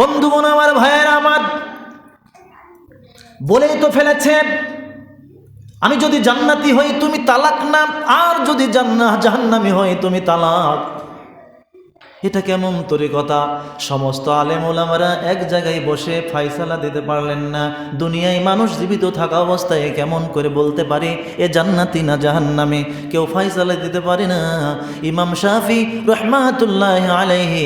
বন্ধুগণ আমার, ভাইয়েরা আমার, বলেই তো ফেলেছে, আমি যদি জান্নাতি হই তুমি তালাক না, আর যদি জাহান্নামী হই তুমি তালাক। এটা কেমন তরিকতা? সমস্ত আলেম ওলামারা এক জায়গায় বসে ফায়সালা দিতে পারলেন না। দুনিয়ায় মানুষ জীবিত থাকা অবস্থায় কেমন করে বলতে পারে এ জান্নাতি না জাহান্নামী? কেউ ফায়সালা দিতে পারে না। ইমাম শাফি রহমাতুল্লাহ আলাইহি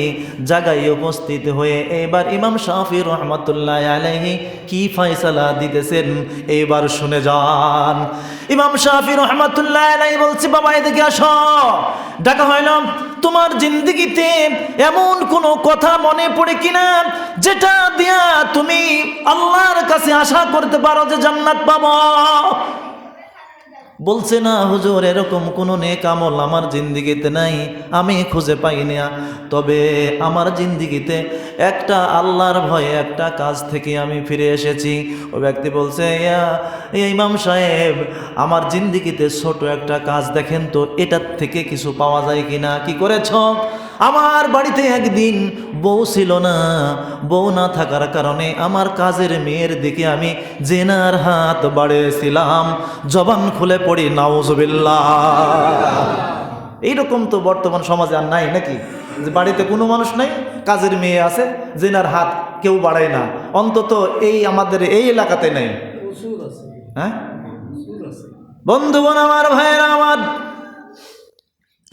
জায়গায় উপস্থিত হয়ে এবার ইমাম শাফি রহমাতুল্লাহ আলাইহি কি ফায়সালা দিতেছেন এইবার শুনে যান। ইমাম শাফি রহমাতুল্লাহ আলাইহি বলছে, বাবা এদিকে আসো। ডাকা হইল, তোমার জিন্দেগিতে এমন কোনো কথা মনে পড়ে কিনা যেটা দিয়া তুমি আল্লাহর কাছে আশা করতে পারো যে জান্নাত পাবো? বলছে, না হুজুর, এরকম কোনো নেক আমল আমার জিন্দিগিতে নাই, আমি খুঁজে পাই না। তবে আমার জিন্দিগিতে একটা আল্লাহর ভয়ে একটা কাজ থেকে আমি ফিরে এসেছি। ওই ব্যক্তি বলছে, ইমাম সাহেব, আমার জিন্দিগিতে ছোট একটা কাজ দেখেন তো, এটার থেকে কিছু পাওয়া যায় কিনা। কি করেছ? আমার বাড়িতে একদিন বউ ছিল না, বউ না থাকার কারণে আমার কাজের মেয়ের দিকে আমি জেনার হাত বাড়িয়েছিলাম। জবান খুলে পড়ি নাউজুবিল্লাহ। এইরকম তো বর্তমান সমাজে আর নাই নাকি? যে বাড়িতে কোনো মানুষ নাই, কাজের মেয়ে আছে, জেনার হাত কেউ বাড়ায় না। অন্তত এই আমাদের এই এলাকাতে নেই। হ্যাঁ বন্ধুগণ আমার, ভাইয়েরা আমার,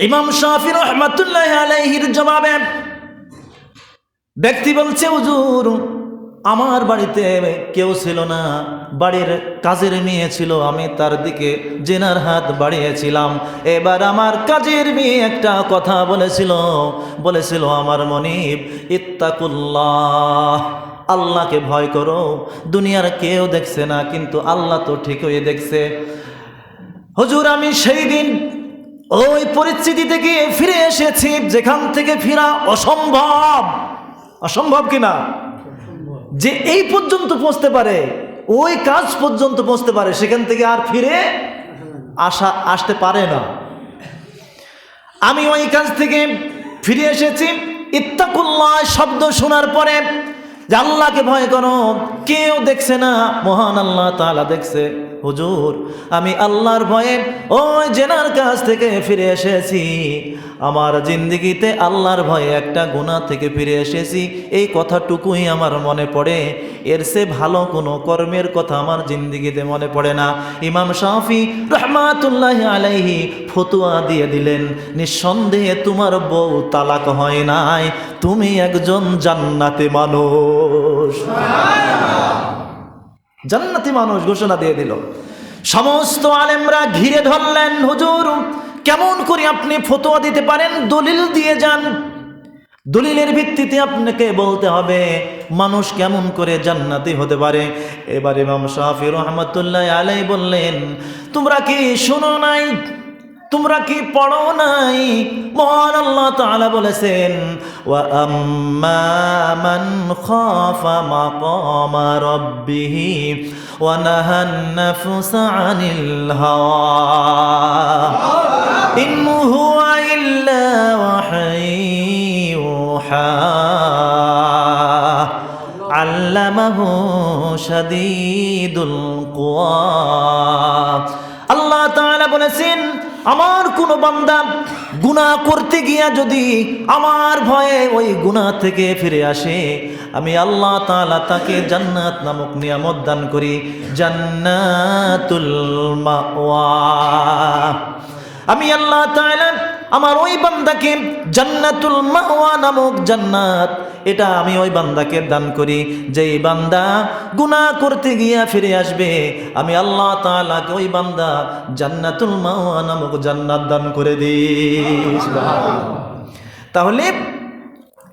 ইমাম শাফি রহমাতুল্লাহ আলাইহির জবাবে ব্যক্তি বলছে, হুজুর, আমার বাড়িতে কেউ ছিল না, বাড়ির কাজের মেয়ে ছিল, আমি তার দিকে জেনার হাত বাড়িয়েছিলাম। এবার আমার কাজের মেয়ে একটা কথা বলেছিল, আমার মনিব, ইত্তাকুল্লাহ, আল্লাহকে ভয় করো। দুনিয়ার কেউ দেখছে না, কিন্তু আল্লাহ তো ঠিকই দেখছে। হুজুর, আমি সেই দিন ওই পরিস্থিতি থেকে ফিরে এসেছি যেখান থেকে ফেরা অসম্ভব। অসম্ভব কিনা? যে এই পর্যন্ত পৌঁছতে পারে, ওই কাজ পর্যন্ত পৌঁছতে পারে, সেখান থেকে আর ফিরে আসতে পারে না। আমি ওই কাজ থেকে ফিরে এসেছি। ইত্তাকুল্লাহ শব্দ শোনার পরে, যে আল্লাহকে ভয় করো, কেউ দেখছে না, মহান আল্লাহ তাআলা দেখছে। হুজুর, আমি আল্লাহর ভয়ে ওই জেনার কাছ থেকে ফিরে এসেছি। আমার জিন্দেগিতে আল্লাহর ভয়ে একটা গুনাহ থেকে ফিরে এসেছি, এই কথাটুকুই আমার মনে পড়ে। এর চেয়ে ভালো কোনো কর্মের কথা আমার জিন্দেগিতে মনে পড়ে না। ইমাম শাফি রহমাতুল্লাহি আলাইহি ফতোয়া দিয়ে দিলেন, নিঃসন্দেহে তোমার বউ তালাক হয় নাই, তুমি একজন জান্নাতি মানুষ। জান্নাতি মানুষ ঘোষণা দিয়ে দিল। সমস্ত আলেমরা ঘিরে ধরলেন, হুজুর, কেমন করে আপনি ফতোয়া দিতে পারেন? দলিল দিয়ে যান। দলিলের ভিত্তিতে আপনাকে বলতে হবে মানুষ কেমন করে জান্নাতি হতে পারে। এবার ইমাম শাফি রহমাতুল্লাহ আলাইহি বললেন, তোমরা কি শোনো নাই? তোমরা কি পড়ো নাই? মহান আল্লাহ তাআলা বলেছেন, ওয়া আম্মা মান খাফা মাকামা রাব্বিহি ওয়া নাহান নাফসা আনিল হাওয়া ইন হুয়া ইল্লা ওয়াহয়ুহা আল্লামাহু শাদীদুল কুওয়া। আল্লাহ তাআলা বলেছেন, আমার কোন বান্দা গুনাহ করতে গিয়া যদি আমার ভয়ে ওই গুনাহ থেকে ফিরে আসে, আমি আল্লাহ তাআলা তাকে জান্নাত নামক নিয়ামত দান করি, জান্নাতুল মাওয়া। আমি আল্লাহ তাআলা আমার ওই বান্দাকে জান্নাতুল মাওয়া নামক জান্নাত, এটা আমি ওই বান্দাকে দান করি। যেই বান্দা গুনাহ করতে গিয়া ফিরে আসবে, আমি আল্লাহ তাআলাকে ওই বান্দা জান্নাতুল মাওয়া নামক জান্নাত দান করে দিই। তাহলে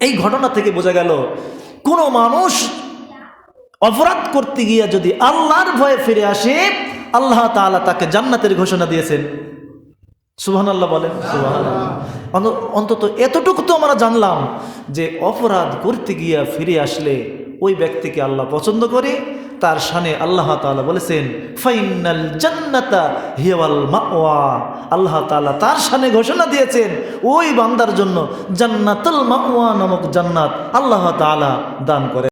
এই ঘটনা থেকে বোঝা গেল, কোনো মানুষ অপরাধ করতে গিয়া যদি আল্লাহর ভয়ে ফিরে আসে, আল্লাহ তাআলা তাকে জান্নাতের ঘোষণা দিয়েছেন। সুবহানাল্লাহ বলেন, সুবহানাল্লাহ। অন্তত এতটুকু তো আমরা জানলাম যে অপরাধ করতে গিয়া ফিরে আসলে ওই ব্যক্তিকে আল্লাহ পছন্দ করে। তার শানে আল্লাহ তাআলা বলেছেন, ফাইনাল জান্নাতা হিয়াল মাওয়া, আল্লাহ তাআলা তার শানে ঘোষণা দিয়েছেন ওই বান্দার জন্য জান্নাতুল মাওয়া নামক জান্নাত আল্লাহ তাআলা দান করে।